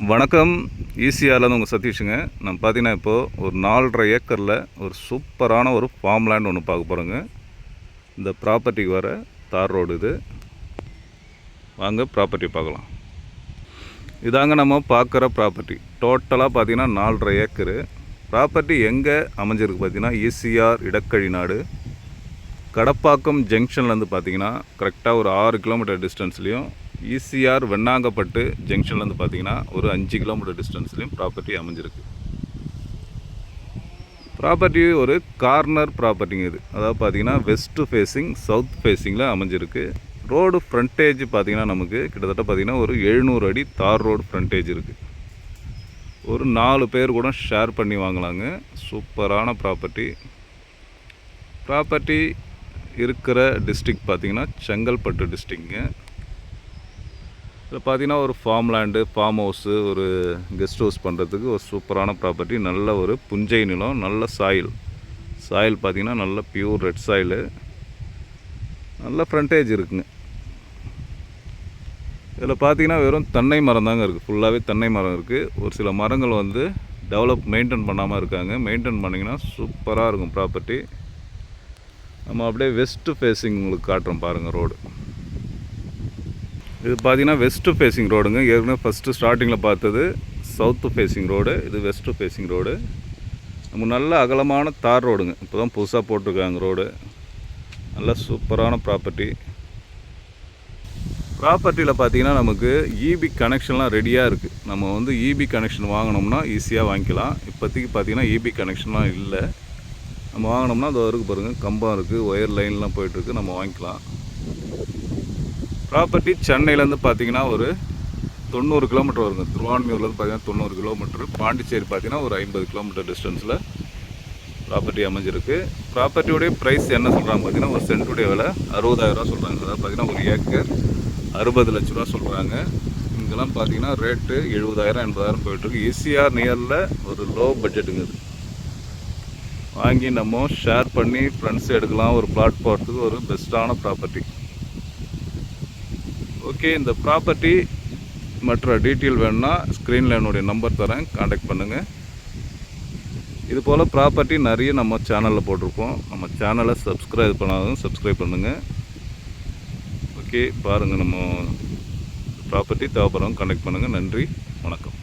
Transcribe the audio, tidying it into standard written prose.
வணக்கம். ஈசிஆர்லேருந்து உங்கள் சதீஷுங்க. நம்ம பார்த்தீங்கன்னா இப்போது ஒரு 4.5 ஏக்கரில் ஒரு சூப்பரான ஒரு ஃபார்ம் லேண்ட் ஒன்று பார்க்க போகிறோங்க. இந்த ப்ராப்பர்ட்டிக்கு வர தார் ரோடு இது. வாங்க ப்ராப்பர்ட்டி பார்க்கலாம். இதாங்க நம்ம பார்க்குற ப்ராப்பர்ட்டி. டோட்டலாக பார்த்தீங்கன்னா 4.5 ஏக்கரு. ப்ராப்பர்ட்டி எங்கே அமைஞ்சிருக்கு பார்த்தீங்கன்னா ஈசிஆர் இடக்கழி நாடு கடப்பாக்கம் ஜங்ஷன்லேருந்து பார்த்தீங்கன்னா கரெக்டாக ஒரு 6 கிலோமீட்டர் டிஸ்டன்ஸ்லேயும், ஈசிஆர் வெண்ணாங்கப்பட்டு ஜங்ஷன்லேருந்து பார்த்தீங்கன்னா ஒரு 5 கிலோமீட்டர் டிஸ்டன்ஸ்லேயும் ப்ராப்பர்ட்டி அமைஞ்சிருக்கு. ப்ராப்பர்ட்டி ஒரு கார்னர் ப்ராப்பர்ட்டிங்க இது. அதாவது பார்த்தீங்கன்னா வெஸ்ட்டு ஃபேஸிங் சவுத் ஃபேஸிங்கில் அமைஞ்சிருக்கு. ரோடு ஃப்ரண்டேஜ் பார்த்தீங்கன்னா நமக்கு கிட்டத்தட்ட பார்த்தீங்கன்னா ஒரு 700 அடி தார் ரோடு ஃப்ரண்டேஜ் இருக்குது. ஒரு 4 பேர் கூட ஷேர் பண்ணி வாங்கலாங்க. சூப்பரான ப்ராப்பர்ட்டி. ப்ராப்பர்ட்டி இருக்கிற டிஸ்ட்ரிக்ட் பார்த்திங்கன்னா செங்கல்பட்டு டிஸ்ட்ரிக்ங்க. இதில் பார்த்திங்கன்னா ஒரு ஃபார்ம் லேண்டு, ஃபார்ம் ஹவுஸு, ஒரு கெஸ்ட் ஹவுஸ் பண்ணுறதுக்கு ஒரு சூப்பரான ப்ராப்பர்ட்டி. நல்ல ஒரு புஞ்சை நிலம், நல்ல சாயில் பார்த்திங்கன்னா நல்ல பியூர் ரெட் சாயிலு, நல்ல ஃப்ரண்டேஜ் இருக்குங்க. இதில் பார்த்திங்கன்னா வெறும் தென்னை மரம் தாங்க இருக்குது. ஃபுல்லாகவே தென்னை மரம் இருக்குது. ஒரு சில மரங்கள் வந்து மெயின்டைன் பண்ணாமல் இருக்காங்க. மெயின்டைன் பண்ணிங்கன்னா சூப்பராக இருக்கும் ப்ராப்பர்ட்டி. நம்ம அப்படியே வெஸ்ட்டு ஃபேஸிங் உங்களுக்கு காட்டுறோம் பாருங்கள். ரோடு இது பார்த்திங்கன்னா வெஸ்ட்டு ஃபேஸிங் ரோடுங்க. ஏற்கனவே ஃபஸ்ட்டு ஸ்டார்டிங்கில் பார்த்தது சவுத்து ஃபேஸிங் ரோடு, இது வெஸ்ட்டு ஃபேஸிங் ரோடு. நமக்கு நல்ல அகலமான தார் ரோடுங்க. இப்போ தான் புதுசாக போட்டிருக்காங்க ரோடு. நல்ல சூப்பரான ப்ராப்பர்ட்டியில் பார்த்திங்கன்னா நமக்கு இபி கனெக்ஷன்லாம் ரெடியாக இருக்குது. நம்ம வந்து இபி கனெக்ஷன் வாங்கினோம்னா ஈஸியாக வாங்கிக்கலாம். இப்போதைக்கு பார்த்திங்கன்னா இபி கனெக்ஷன்லாம் இல்லை. நம்ம வாங்கினோம்னா அது இருக்குது பாருங்கள், கம்பம் இருக்குது, ஒயர் லைன்லாம் போயிட்டுருக்கு, நம்ம வாங்கிக்கலாம். ப்ராப்பர்ட்டி சென்னையிலேருந்து பார்த்திங்கன்னா ஒரு 90 கிலோமீட்டர் வருங்க. திருவான்மியூர்லேருந்து பார்த்திங்கன்னா 90 கிலோமீட்டர். பாண்டிச்சேரி பார்த்திங்கன்னா ஒரு 50 கிலோமீட்டர் டிஸ்டன்ஸில் ப்ராப்பர்ட்டி அமைஞ்சிருக்கு. ப்ராப்பர்ட்டியோடைய ப்ரைஸ் என்ன சொல்கிறாங்க பார்த்திங்கன்னா ஒரு சென்ட்டுடைய விலை 60,000 சொல்கிறாங்க. அதாவது பார்த்திங்கன்னா ஒரு ஏக்கர் 60 லட்ச ரூபா சொல்கிறாங்க. இங்கெல்லாம் பார்த்திங்கன்னா ரேட்டு 70,000 80,000 போயிட்டுருக்கு. ஈசிஆர் நியரில் ஒரு லோ பட்ஜெட்டுங்க இது. வாங்கி நம்ம ஷேர் பண்ணி ஃப்ரெண்ட்ஸ் எடுக்கலாம். ஒரு பிளாட் போகிறதுக்கு ஒரு பெஸ்ட்டான ப்ராப்பர்ட்டி. ஓகே, இந்த ப்ராப்பர்ட்டி மற்ற டீட்டெயில் வேணும்னா ஸ்க்ரீனில் என்னுடைய நம்பர் தரேன், காண்டாக்ட் பண்ணுங்கள். இது போல் ப்ராப்பர்ட்டி நிறைய நம்ம சேனலில் போட்டிருப்போம். நம்ம சேனலை சப்ஸ்கிரைப் பண்ணாதவங்க சப்ஸ்கிரைப் பண்ணுங்கள். ஓகே, பாருங்கள். நம்ம ப்ராப்பர்ட்டி தேவைப்படுறவங்க காண்டாக்ட் பண்ணுங்கள். நன்றி, வணக்கம்.